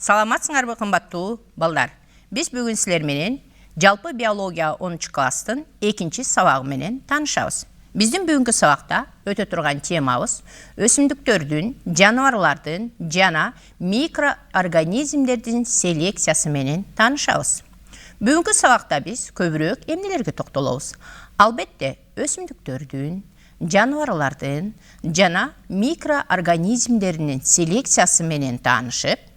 Саламатсыңарбы кымбаттуу балдар. Биз бүгүн силер менен жалпы биология 10 класстын 2 сабагы менен таанышабыз. Биздин бүгүнкү сабакта өтө турган темабыз өсүмдүктөрдүн, жаныбарлардын жана микроорганизмдердин селекциясы менен таанышабыз. Бүгүнкү сабакта биз көбүрөөк эмнелерге токтолобуз? Албетте, өсүмдүктөрдүн, жаныбарлардын жана микроорганизмдердин селекциясы менен таанышып,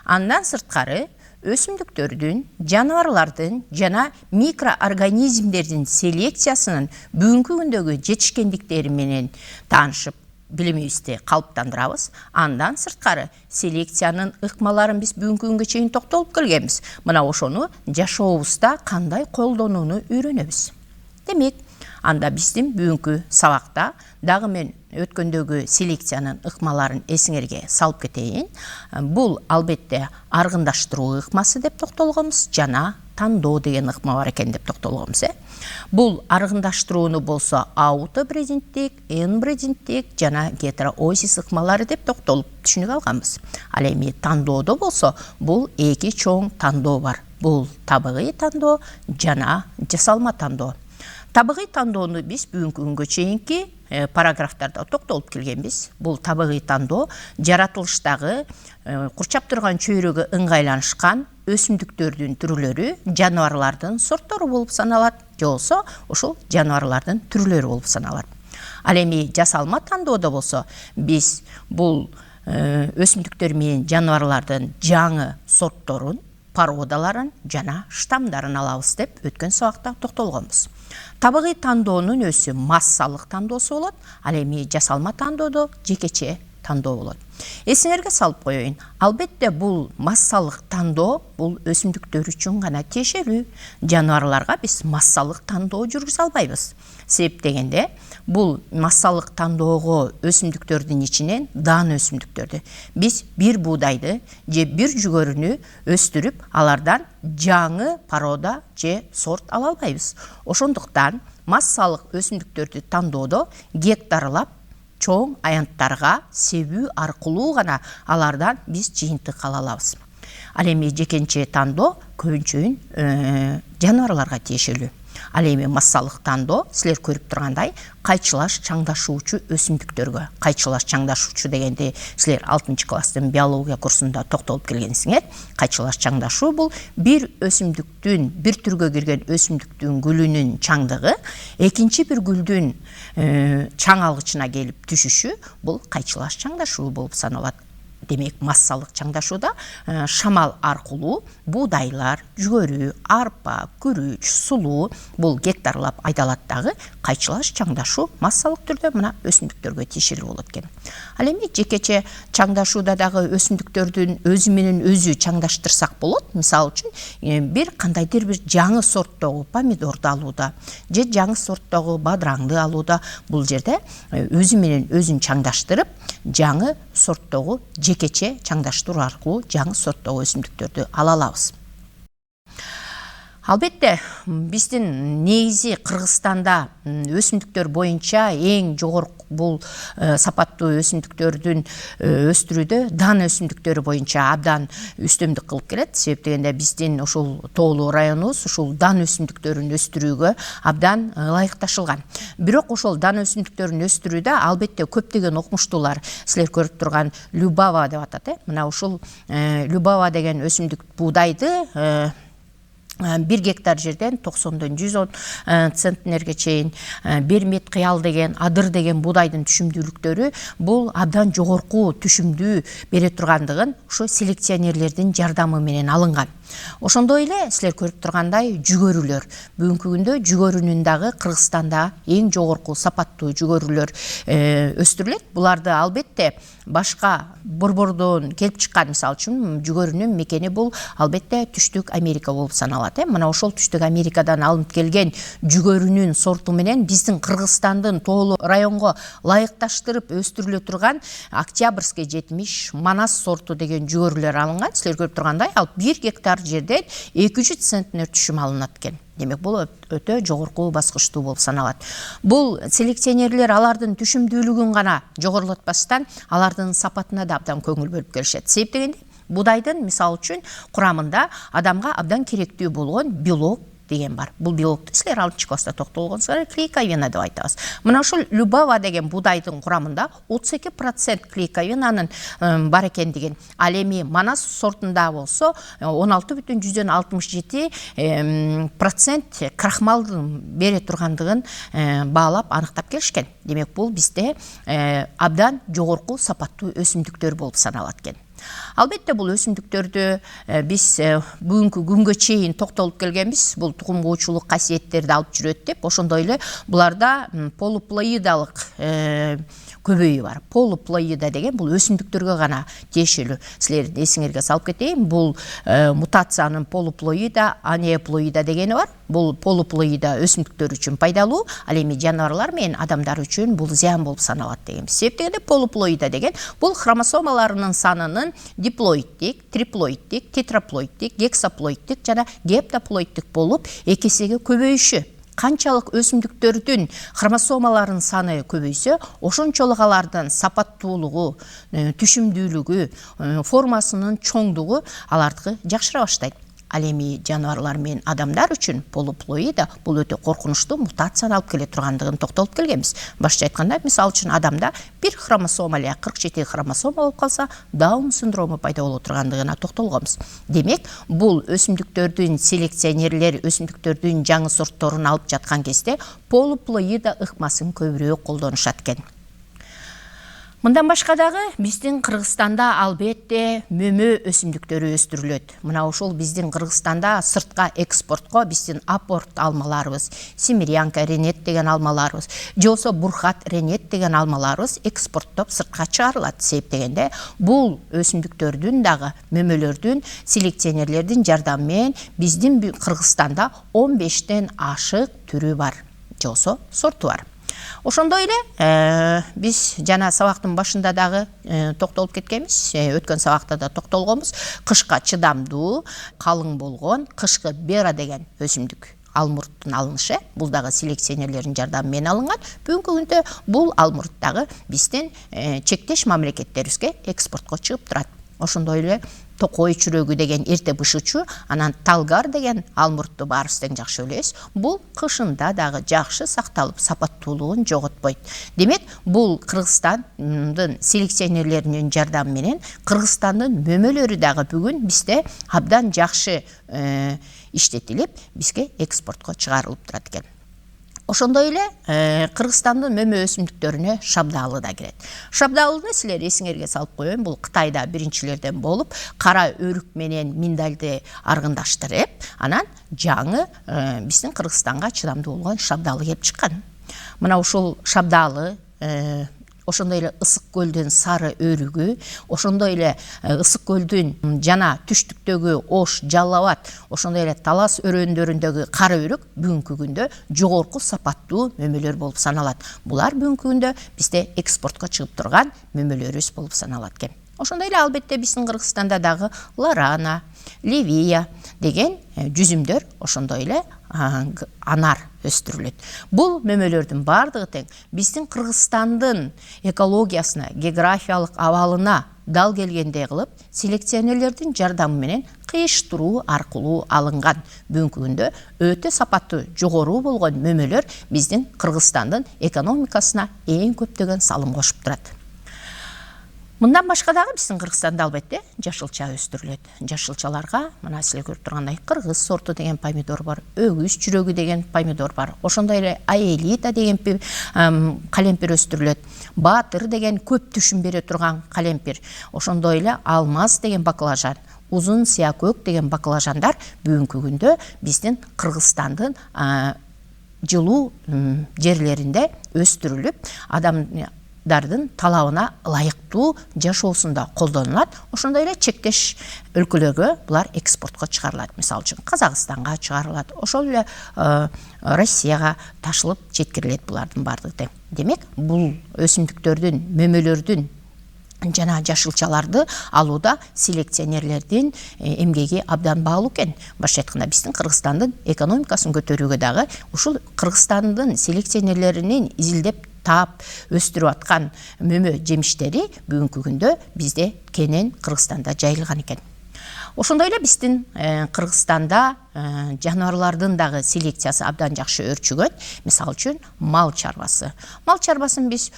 андан сырткары өсүмдүктөрдүн, жаныбарлардын жана микроорганизмдердин селекциясынын бүгүнкү күндөгү жетишкендиктери менен таанышып, билимибизди калыптандырабыз. Андан сырткары селекциянын ыкмаларын биз бүгүнкү күнгө чейин токтолуп келгенбиз. Мына ошону жашообузда кандай колдонууну үйрөнөбүз. Демек, анда биздин бүгүнкү сабакта дагы мен өткөндөгү селекциянын ыкмаларын эсиңерге салып кетейин. Бул албетте аргындаштыруу ыкмасы деп токтолгонбуз, жана тандоо деген ыкма бар экен деп токтолгонбуз. Бул аргындаштырууну болсо аутобридингтик, энбридингтик жана гетероозис ыкмалары деп токтолуп түшүнүк алганбыз. Ал эми тандоодо болсо бул эки чоң тандоо бар. Бул табигый тандоо жана жасалма тандоо. Табигый тандоону биз бүгүнкү күнгө чейинки параграфтарда токтолуп келгенбиз. Бул табигый тандоо жаратылыштагы курчап турган чөйрөгө ыңгайланышкан өсүмдүктөрдүн түрлөрү, жаныбарлардын сорттору болуп саналат, же болсо ошол жаныбарлардын түрлөрү болуп саналат. Ал эми жасалма тандоодо болсо биз бул өсүмдүктөр менен жаныбарлардын жаңы сортторун, породаларын жана штамдарын алабыз деп өткөн сабакта токтолгонбуз. Табигый тандоонун өзү массалык тандоосу болот, ал эми жасалма тандоодо жекече тандоо болот. Эсиңерге салып коеюн, албетте бул массалык тандоо бул өсүмдүктөр үчүн гана тиешелүү. Жаныбарларга биз массалык тандоо жүргүзө албайбыз. Себеп дегенде, бул массалык тандоого өсүмдүктөрдүн ичинен даан өсүмдүктөрдү биз бир буудайды же бир жүгөрүнү өстүрүп, алардан жаңы порода же сорт ала албайбыз. Ошондуктан массалык өсүмдүктөрдү тандоодо гектарлап чоң аянттарга себүү аркылуу гана алардан биз жыйынтык ала алабыз. Ал эми жекенче тандоо көбүнчө жаныбарларга тиешелүү. Ал эми массалык тандоо силер көрүп тургандай кайчылаш чаңдашуучу өсүмдүктөргө. Кайчылаш чаңдашуучу дегенде силер 6 класстын биология курсунда токтолуп келгенсиңер. Кайчылаш чаңдашуу бул бир өсүмдүктүн, бир түргө кирген өсүмдүктүн гүлүнүн чаңдыгы экинчи бир гүлдүн чаң алгычына келип түшүшү, бул кайчылаш чаңдашуу болуп саналат. Демек, массалык чаңдашууда шамал аркылуу буудайлар, жүгөрү, арпа, күрүч, сулуу бул гектарлап айдалат дагы кайчылаш чаңдашуу массалык түрдө мына өсүмдүктөргө тиешелүү болот экен. Ал эми жекече чаңдашууда дагы өсүмдүктөрдүн өзү менен өзү чаңдаштырсак болот. Мисалы үчүн бир кандайдыр бир жаңы сорттогу помидорду алууда же жаңы сорттогу бадыраңды алууда бул жерде өзү менен өзүн чаңдаштырып, жаңы сорттогу жекече чаңдаштыруу аркылуу жаңы сорттогу өсүмдүктөрдү ала алабыз. Албетте, биздин негизи Кыргызстанда өсүмдүктөр боюнча эң жогорку бул сапаттуу өсүмдүктөрдүн өстүрүүдө дан өсүмдүктөрү боюнча абдан үстөмдүк кылып келет. Себеп дегенде биздин ушул тоолуу районубуз ушул дан өсүмдүктөрүн өстүрүүгө абдан ылайыкташылган. Бирок ошол дан өсүмдүктөрүн өстүрүүдө албетте көптөгөн окумуштуулар силер көрүп турган любава деп атат. Мына ушул любава деген өсүмдүк буудайды 1 гектар жерден 90-дан 110 центнерге чейин бермет, кыял деген, адыр деген буудайдын түшүмдүүлүктөрү бул абдан жогорку түшүмдүү бере тургандыгын ошо селекционерлердин жардамы менен алынган. Ошондой эле силер көрүп тургандай жүгөрүлөр. Бүгүнкү күндө жүгөрүнүн дагы Кыргызстанда эң жогорку сапаттуу жүгөрүлөр өстүрүлөт. Буларды албетте башка борбордон келип чыккан, мисалы үчүн жүгөрүнүн мекени бул албетте Түштүк Америка болуп саналат. Мына ошол Түштүк Америкадан алынып келген жүгөрүнүн сорту менен биздин Кыргызстандын тоолуу районго ылайыкташтырып өстүрүлө турган Октябрьский 70 Манас сорту деген жүгөрүлөр алынган. Силер көрүп тургандай, ал 1 гектар жерден 200 центнер түшүм алынат экен. Демек, бул өтө жогорку баскычтуу болуп саналат. Бул селекционерлер алардын түшүмдүүлүгүн гана жогорулатпастан, алардын сапатына да абдан көңүл бөлүп келишет. Себеп дегенде, Будайдын мисалы үчүн курамында адамга абдан керектүү болгон белок деген бар. Бул белокту силер 6-класста токтолгонсуңар, клейковина деп айтабыз. Мына ушул любава деген будайдын курамында 32% клейковинанын бар экендигин, ал эми манас сортунда болсо 16,67% крахмалдын бере тургандыгын баалап аныктап келишкен. Демек бул бизде абдан жогорку сапаттуу өсүмдүктөр болуп саналат экен. Албетте бул өсүмдүктөрдү биз бүгүнкү күнгө чейин токтолуп келгенбиз. Бул тугумгуучулук касиеттерди алып жүрөт деп, ошондой эле буларда полуплоидалык көбөйүү бар. Полуплоида деген бул өсүмдүктөргө гана тиешелүү. Силердин эсиңерге салып кетейин, бул мутациянын полуплоида, анеплоида дегени бар. Бул полуплоида өсүмдүктөр үчүн пайдалуу, ал эми жаныбарлар менен адамдар үчүн бул зыян болуп саналат деген. Себеп дегенде полуплоида деген бул хромосомаларынын санынын диплоидтик, триплоидтик, тетраплоидтик, гексаплоидтик жана гептаплоидтик болуп эки эсеге көбөйүшү. Канчалык өсүмдүктөрдүн хромосомаларынын саны көбөйсө, ошончолук алардын сапаттуулугу, түшүмдүүлүгү, формасынын чоңдугу алардыкы жакшыра баштайт. Ал эми жаныбарлар менен адамдар үчүн полуплоида бул өтө коркунучтуу мутацияны алып келе тургандыгын токтолуп келгенбиз. Башча айтканда, мисалы үчүн адамда бир хромосома эле 47 хромосома болуп калса, Даун синдрому пайда боло тургандыгына токтолгонбуз. Демек, бул өсүмдүктөрдүн селекционерлери өсүмдүктөрдүн жаңы сортторун алып жаткан кезде полуплоида ыкмасын көбүрөөк колдонушат экен. Мындан башка дагы биздин Кыргызстанда албетте мөмө өсүмдүктөрү өстүрүлөт. Мына ошол биздин Кыргызстанда сыртка экспортко биздин апорт алмаларыбыз, Семирянка, Ренет деген алмаларыбыз, же болбосо Бурхат, Ренет деген алмаларыбыз экспорттоп сыртка чыгарылат. Себеп дегенде бул өсүмдүктөрдүн дагы мөмөлөрдүн селекционерлердин жардамы менен биздин Кыргызстанда 15тен ашык түрү бар, же болбосо сорту бар. Ошондой эле биз жана сабактын башында дагы токтолуп кеткенбиз, өткөн сабакта да токтолгонбуз. Кышка чыдамдуу, калың болгон кышкы бера деген өсүмдүк алмурттун алынышы. Бул дагы селекционерлердин жардамы менен алынган. Бүгүнкү күндө бул алмурт дагы биздин чектеш мамлекеттерибизге экспортко чыгып турат. Ошондой эле Токой чүрөгү деген эрте бышычу, анан талгар деген алмуртту баарыбыз тең жакшы билебиз. Бул кышында дагы жакшы сакталып, сапаттуулугун жоготпойт. Демек, бул Кыргызстандын селекционерлеринин жардамы менен Кыргызстандын мөмөлөрү дагы бүгүн бизде абдан жакшы иштетилип, бизге экспортко чыгарылып турат экен. Ошондой эле Кыргызстандын мөмө өсүмдүктөрүнө шабдалы да кирет. Шабдалыны силер эсиңерге салып коеюн, бул Кытайда биринчилерден болуп, кара өрүк менен миндалды аргындаштырып, анан жаңы биздин Кыргызстанга чыдамдуу болгон шабдалы келип чыккан. Мына ушул шабдалы ошондой эле Ысык көлдүн сары өрүгү, ошондой эле Ысык көлдүн жана түштүктөгү Ош, Жалал Абад, ошондой эле Талас өрөөндөрүндөгү кара өрүк бүгүнкү күндө жогорку сапаттуу мөмөлөр болуп саналат. Булар бүгүнкү күндө бизде экспортко чыгып турган мөмөлөрүбүз болуп саналат экен. Ошондой эле албетте биздин Кыргызстанда дагы Ларана, Ливия деген жүзүмдөр, ошондой эле анар өстүрүлөт. Бул мөмөлөрдүн бардыгы тең биздин Кыргызстандын экологиясына, географиялык абалына дал келгендей кылып, селекционерлердин жардамы менен кыйыштыруу аркылуу алынган. Бүгүнкү күндө өтө сапаттуу, жогору болгон мөмөлөр биздин Кыргызстандын экономикасына эң көптөгөн салым кошуп турат. Мындан башка дагы биздин Кыргызстанда албетте жашылча өстүрүлөт. Жашылчаларга мына силер көрүп тургандай кыргыз сорту деген помидор бар, өгүз чүрөгү деген помидор бар. Ошондой эле аэлита деген калемпир өстүрүлөт. Баатыр деген көп түшүм бере турган калемпир. Ошондой эле алмаз деген баклажан, узун сыякөк деген баклажандар бүгүнкү күндө биздин Кыргызстандын жылуу жерлеринде өстүрүлүп, адамдардын талабына ылайыктуу жашоосунда колдонулат. Ошондой эле чектеш өлкөлөргө булар экспортко чыгарылат. Мисалы үчүн Казакстанга чыгарылат, ошол эле Россияга ташылып жеткирилет булардын бардыгы. Демек, бул өсүмдүктөрдүн, мөмөлөрдүн жана жашылчаларды алууда селекционерлердин эмгеги абдан баалуу экен. Башка айтканда, биздин Кыргызстандын экономикасын көтөрүүгө дагы ушул Кыргызстандын селекционерлеринин изилдеп таап өстүрүп аткан мөмө жемиштери бүгүнкү күндө бизде кенен Кыргызстанда жайылган экен. Ошондой эле биздин Кыргызстанда жаныбарлардын дагы селекциясы абдан жакшы өрчүгөн. Мисалы үчүн мал чарбасы. Мал чарбасын биз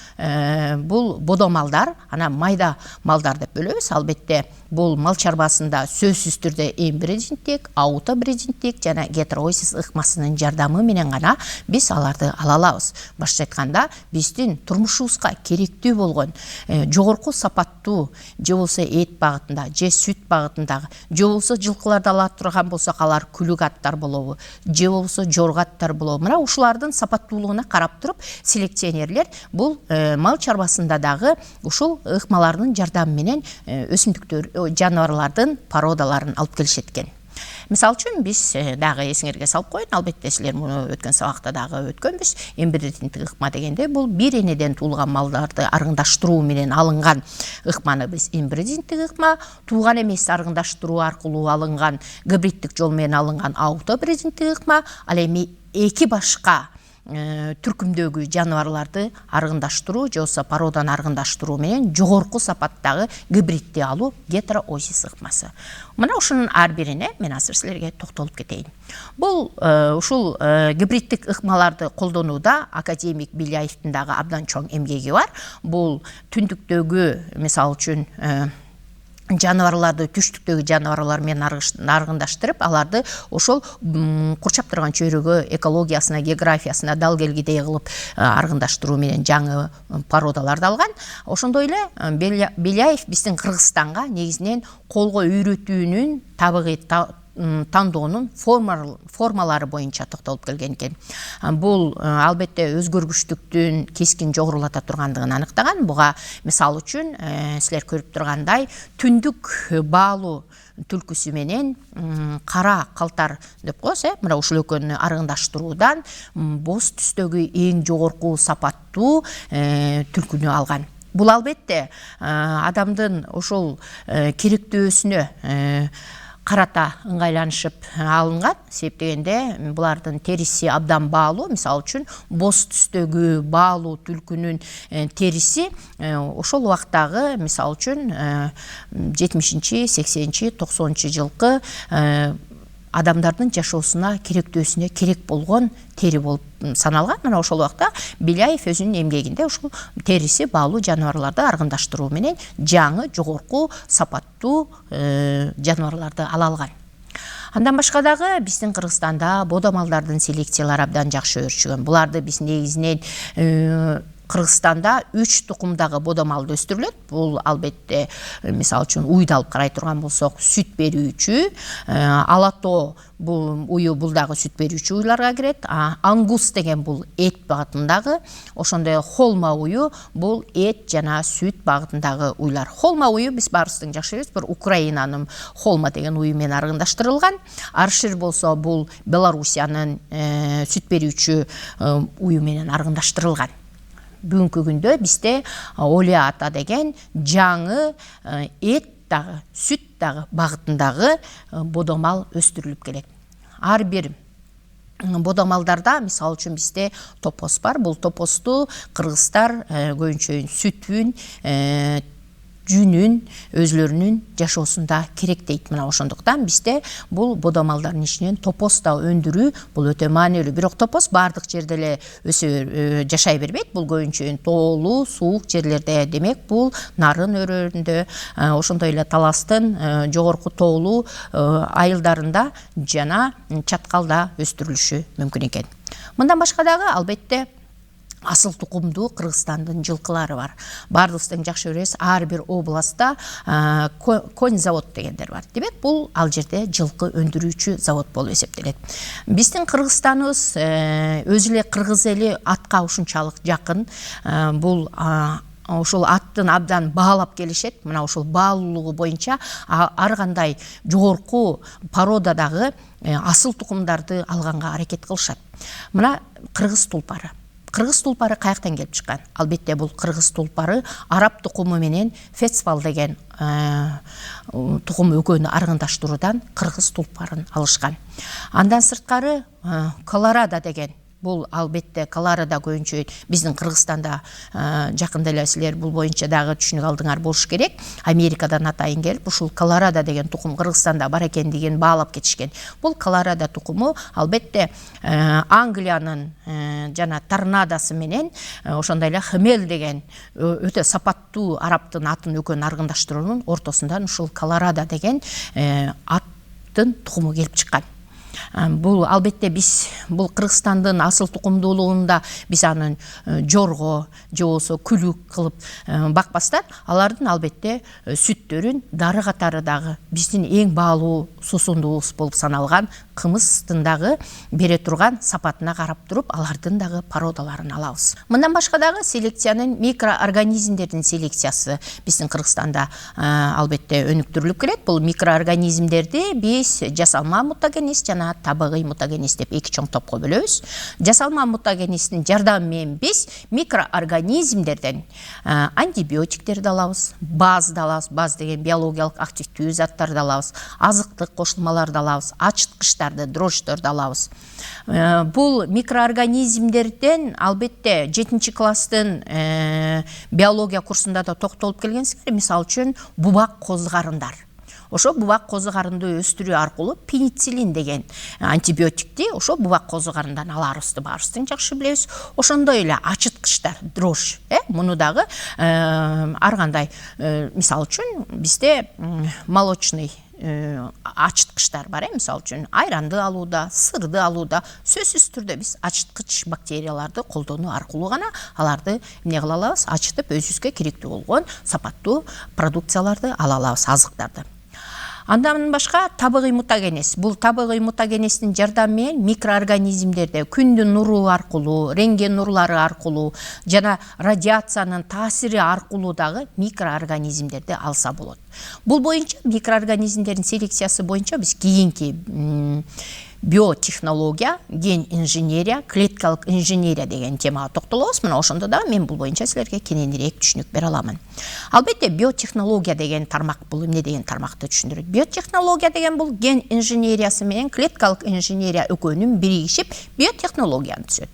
бул бодо малдар, анан майда малдар деп бөлөбүз. Албетте бул мал чарбасында сөзсүз түрдө эмбридинтик, аутобридинтик жана гетероизис ыкмасынын жардамы менен гана биз аларды ала алабыз. Башкача айтканда, биздин турмушубузга керектүү болгон жогорку сапаттуу же болсо эт багытында, же сүт багытындагы, же болсо жылкыларды ала турган болсок алар күлүк аттар болобу, же болсо жорго аттар болобу. Мына ушулардын сапаттуулугуна карап туруп селекционерлер бул мал чарбасында дагы ушул ыкмалардын жардамы менен өсүмдүктөр, жаныбарлардын породаларын алып келишет экен. Мисалы үчүн биз дагы эсиңерге салып коеюн, албетте силер муну өткөн сабакта дагы өткөнбүз. Эмбридинтик ыкма дегенде бул бир энеден туулган малдарды аргындаштыруу менен алынган ыкманы биз эмбридинтик ыкма, тууган эмес аргындаштыруу аркылуу алынган гибридтик жол менен алынган аутобридинтик ыкма, ал эми эки башка түркүмдөгү жаныбарларды аргындаштыруу же болсо породаны аргындаштыруу менен жогорку сапаттагы гибридти алуу гетероизис ыкмасы. Мына ушунун ар бирине мен азыр силерге токтолуп кетейин. Бул ушул гибридтик ыкмаларды колдонууда академик Биляевдин дагы абдан чоң эмгеги бар. Бул түндүктөгү, мисалы үчүн, жаныбарларды түштүктөгү жаныбарлар менен аргындаштырып, аларды ошол курчап турган чөйрөгө экологиясына, географиясына дал келгидей кылып аргындаштыруу менен жаңы породаларды алган. Ошондой эле Беляев биздин Кыргызстанга негизинен колго үйрөтүүнүн табигый тандоонун формалары боюнча токтолуп келген экен. Бул албетте өзгөргүчтүктүн кескин жогорулата тургандыгын аныктаган. Буга мисалы үчүн силер көрүп тургандай түндүк баалуу түлкүсү менен кара калтар деп коебуз, мына ушул экөөнү аргындаштыруудан боз түстөгү эң жогорку сапаттуу түлкүнү алган. Бул албетте адамдын ошол керектөөсүнө карата ыңгайланышып алынган. Себеп дегенде булардын териси абдан баалуу. Мисалы үчүн боз түстөгү баалуу түлкүнүн териси ошол убактагы, мисалы үчүн 70-чи, 80-чи, 90-чы жылкы адамдардын жашоосуна, керектөөсүнө керек болгон тери болуп саналган. Мына ошол убакта Беляев өзүнүн эмгегинде ушул териси баалуу жаныбарларды аргындаштыруу менен жаңы жогорку сапаттуу жаныбарларды ала алган. Андан башка дагы биздин Кыргызстанда бодо малдардын селекциялары абдан жакшы өрчүгөн. Буларды биз негизинен Кыргызстанда 3 тукумдагы бодо малды өстүрүлөт. Бул албетте, мисалы үчүн, уйду алып карай турган болсок, сүт берүүчү, алато бул уyu бул дагы сүт берүүчү уйларга кирет. Ангус деген бул эт багытындагы, ошондой холма уyu бул эт жана сүт багытындагы уйлар. Холма уyu биз баарыбыздын жакшы билебиз, бир Украинанын холма деген уyu менен аргындаштырылган. Аршир болсо бул Белоруссиянын сүт берүүчү уyu менен аргындаштырылган. Бүгүнкү күндө бизде олеата деген жаңы эт дагы, сүт дагы багытындагы бодо мал өстүрүлүп келет. Ар бир бодо малдарда, мисалы үчүн, бизде топоз бар. Бул топозду кыргыздар көбүнчө сүтүн, жүнүн өзлөрүнүн жашоосунда керектейт. Мына ошондуктан бизде бул бодо малдардын ичинен топоз да өндүрүү бул өтө маанилүү. Бирок топоз баардык жерде эле жашай бербейт. Бул көбүнчө тоолуу, суук жерлерде, демек бул нарын өрөөрүндө, ошондой эле таластын жогорку тоолуу айылдарында жана чаткалда өстүрүлүшү мүмкүн экен. Мындан башка дагы албетте асыл тукумдуу Кыргызстандын жылкылары бар. Бардыгыбыздын жакшы билебиз, ар бир областта конь завод дегендер бар. Демек, бул ал жерде жылкы өндүрүүчү завод болуп эсептелет. Биздин Кыргызстаныбыз өзү эле кыргыз эли атка ушунчалык жакын. Бул ошол аттын абдан баалап келишет. Мына ошол баалуулугу боюнча ар кандай жогорку породадагы асыл тукумдарды алганга аракет кылышат. Мына кыргыз тулпары. Кыргыз тулпары каяктан келип чыккан? Албетте бул кыргыз тулпары араб тукуму менен фецвал деген тукум экөөнү аргындаштыруудан кыргыз тулпарын алышкан. Андан сырткары Колорадо деген бул албетте Колорадо көбүнчө биздин Кыргызстанда жакында эле силер бул боюнча дагы түшүнүк алдыңар болуш керек. Америкадан атайын келип ушул Колорадо деген тукум Кыргызстанда бар экендигин баалап кетишкен. Бул Колорадо тукуму албетте Англиянын жана торнадосы менен ошондой эле хмель деген өтө сапаттуу араптын атын экөөнүн аргындаштыруунун ортосундан ушул Колорадо деген аттын тукуму келип чыккан. Бул албетте биз бул Кыргызстандын асыл тукумдуулугунда биз анын жорго же болбосо күлүк кылып бакпастан, алардын албетте сүттөрүн дары катары дагы биздин эң баалуу суусундуубуз болуп саналган кымыздын дагы бере турган сапатына карап туруп, алардын дагы породаларын алабыз. Мындан башка дагы селекциянын микроорганизмдердин селекциясы биздин Кыргызстанда албетте өнүктүрүлүп келет. Бул микроорганизмдерди биз жасалма мутагенез жана табигый мутагенез деп эки чоң топко бөлөбүз. Жасалма мутагенездин жардамы менен биз микроорганизмдерден антибиотиктерди алабыз, базды алабыз, баз деген биологиялык активдүү заттарды алабыз, азыктык кошулмаларды алабыз, ачыткычтарды, дрожждорду алабыз. Бул микроорганизмдерден албетте 7-класстын биология курсунда да токтолуп келгенсиңер. Мисалы үчүн бубак козугарындар. Ошо бубак козугарынды өстүрүү аркылуу пенициллин деген антибиотикти ошо бубак козугарындан аларыбызды баарыбыздын жакшы билебиз. Ошондой эле ачыткычтар, дрожж, муну дагы ар кандай, мисалы үчүн бизде молочный ачыткычтар бар, мисалы үчүн айранды алууда, сырды алууда сөзсүз түрдө биз ачыткыч бактерияларды колдонуу аркылуу гана аларды эмне кыла алабыз, ачытып өзүбүзгө керектүү болгон сапаттуу продукцияларды ала алабыз, азыктарды. Андан башка табигый мутагенез. Бул табигый мутагенездин жардамы менен микроорганизмдерде күндүн нуру аркылуу, рентген нурлары аркылуу жана радиациянын таасири аркылуу дагы микроорганизмдерди алса болот. Бул боюнча микроорганизмдердин селекциясы боюнча биз кийинки биотехнология, ген инженерия, клеткалык инженерия деген темага токтолобуз. Мына ошондо да мен бул боюнча силерге кененирээк түшүнүк бере аламын. Албетте биотехнология деген тармак бул эмне деген тармакты түшүндүрөт. Биотехнология деген бул ген инженериясы менен клеткалык инженерия экөөнүн биригишип биотехнологияны түзөт.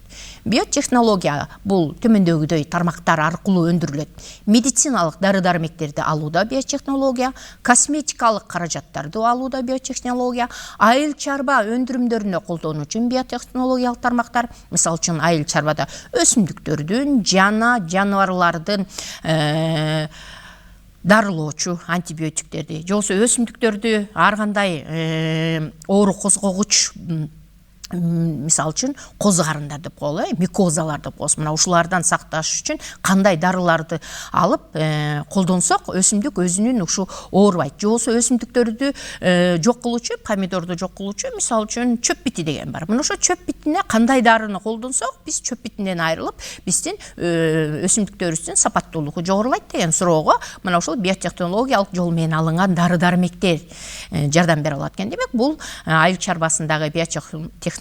Биотехнология бул төмөндөгүдөй тармактар аркылуу өндүрүлөт. Медициналык дары-дармектерди алууда биотехнология, косметикалык каражаттарды алууда биотехнология, айыл чарба өндүрүмдөрүнө колдонуу үчүн биотехнологиялык тармактар, мисалы үчүн айыл чарбада өсүмдүктөрдүн жана жаныбарлардын дарылоочу антибиотиктерди, же болбосо өсүмдүктөрдү ар кандай оору козгогуч, мисалы үчүн козугарындар деп коелу, микозалар деп коебуз. Мына ушулардан сакташ үчүн кандай дарыларды алып колдонсок өсүмдүк өзүнүн ушу оорубайт. Же болбосо өсүмдүктөрдү жок кылуучу, помидорду жок кылуучу, мисалы үчүн чөп бити деген бар. Мына ошо чөп битине кандай дарыны колдонсок, биз чөп битинен айрылып, биздин өсүмдүктөрүбүздүн сапаттуулугу жогорулайт деген суроого мына ушул биотехнологиялык жол менен алынган дары-дармектер жардам бере алат экен. Демек, бул айыл чарбасындагы биотехнологиялык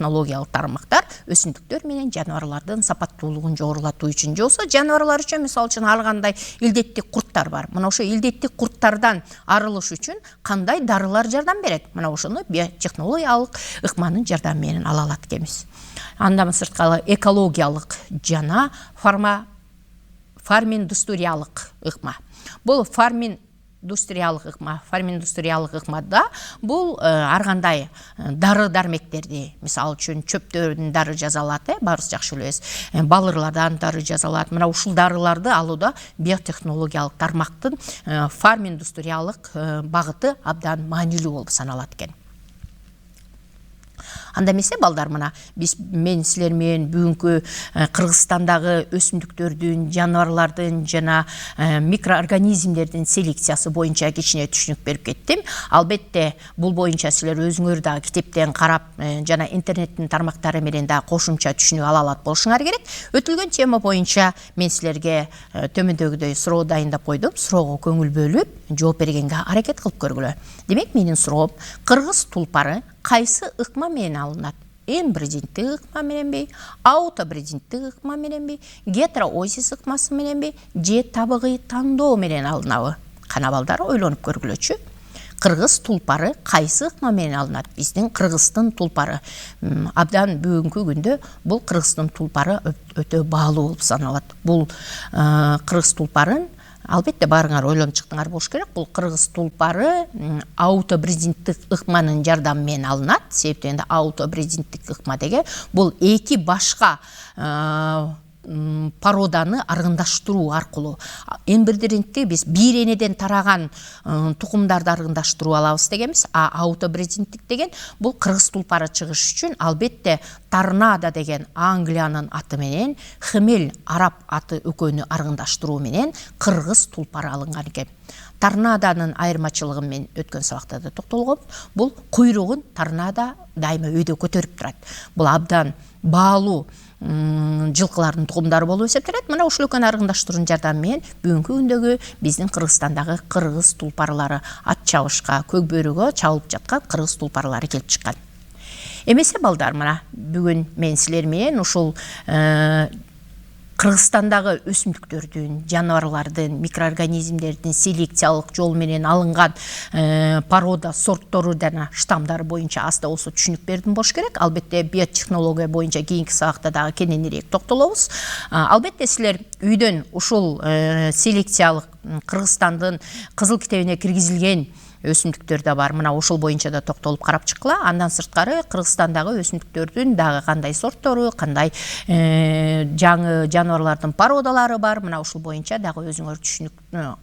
тармактар өсүмдүктөр менен жаныбарлардын сапаттуулугун жогорулатуу үчүн, же болбосо жаныбарлар үчүн мисалы үчүн ар кандай илдеттик курттар бар. Мына ошо илдеттик курттардан арылыш үчүн кандай дарылар жардам берет? Мына ошону биотехнологиялык ыкманын жардамы менен ала алат экенбиз. Андан сырткары экологиялык жана фарминдустриялык ыкма. Бул фарминдустриялык ыкмада бул ар кандай дары-дармектерди, мисалы үчүн чөптөрдүн дары жасалат, баарыбыз жакшы билебиз. Балырлардан дары жасалат. Мына ушул дарыларды алууда биотехнологиялык тармактын фарминдустриялык багыты абдан маанилүү болуп саналат экен. Анда эмесе балдар, мына мен силер менен бүгүнкү Кыргызстандагы өсүмдүктөрдүн, жаныбарлардын жана микроорганизмдердин селекциясы боюнча кичине түшүнүк берип кеттим. Албетте бул боюнча силер өзүңөр дагы китептен карап жана интернеттин тармактары менен дагы кошумча түшүнүк ала алат болушуңар керек. Өтүлгөн тема боюнча мен силерге төмөндөгүдөй суроо дайындап койдум. Суроого көңүл бөлүп, жооп бергенге аракет кылып көргүлө. Демек, менин суроом: кыргыз тулпары кайсы ыкма менен алынат? Инбридингтик ыкма мененби, аутобридингтик ыкма мененби, гетероозис ыкмасы мененби, же табигый тандоо менен алынабы? Кана балдар, ойлонуп көргүлөчү. Кыргыз тулпары кайсы ыкма менен алынат? Биздин Кыргыздын тулпары. Абдан бүгүнкү күндө бул Кыргыздын тулпары өтө баалуу болуп саналат. Бул Кыргыз тулпарын албетте баарыңар ойлонуп чыктыңар болуш керек. Бул Кыргыз тулпары аутобрезинттик ыкманын жардамы менен алынат. Себептен аутобрезинттик ыкма деген бул эки башка породаны аргындаштыруу аркылуу эң бирдиринчи биз бир энеден тараган тукумдарды аргындаштыруу алабыз дегенбиз. Аутобрезинттик деген бул Кыргыз тулпары чыгыш үчүн албетте торнадо деген Англиянын аты менен хмель араб аты экөөнү аргындаштыруу менен Кыргыз тулпары алынган экен. Торнадонун айырмачылыгын мен өткөн сабакта да токтолгом. Бул куйругун торнадо дайыма өйдө көтөрүп турат. Бул абдан баалуу жылкылардын тукумдары болуп эсептелет. Мына ушул экөөнү аргындаштыруунун жардамы менен бүгүнкү күндөгү биздин Кыргызстандагы Кыргыз тулпарлары ат чабышка, көк бөрүгө чабылып жаткан Кыргыз тулпарлары келип чыккан. Эмесе балдар, мына бүгүн мен силер менен ушул Кыргызстандагы өсүмдүктөрдүн, жаныбарлардын, микроорганизмдердин селекциялык жол менен алынган порода сорттору жана штамдары боюнча аз да болсо түшүнүк бердим болуш керек. Албетте биотехнология боюнча кийинки сабакта дагы кененирээк токтолобуз. Албетте силер үйдөн ушул селекциялык Кыргызстандын кызыл китебине киргизилген өсүмдүктөр да бар. Мына ошол боюнча да токтолуп карап чыккыла. Андан сырткары Кыргызстандагы өсүмдүктөрдүн дагы кандай сорттору, кандай жаңы жаныбарлардын породалары бар. Мына ушул боюнча дагы өзүңөр түшүнүк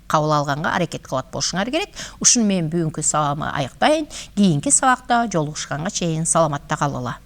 кабыл алганга аракет кылат болушуңар керек. Ушуну мен бүгүнкү сабагымы аяктайын. Кийинки сабакта жолугушканга чейин саламатта калгыла.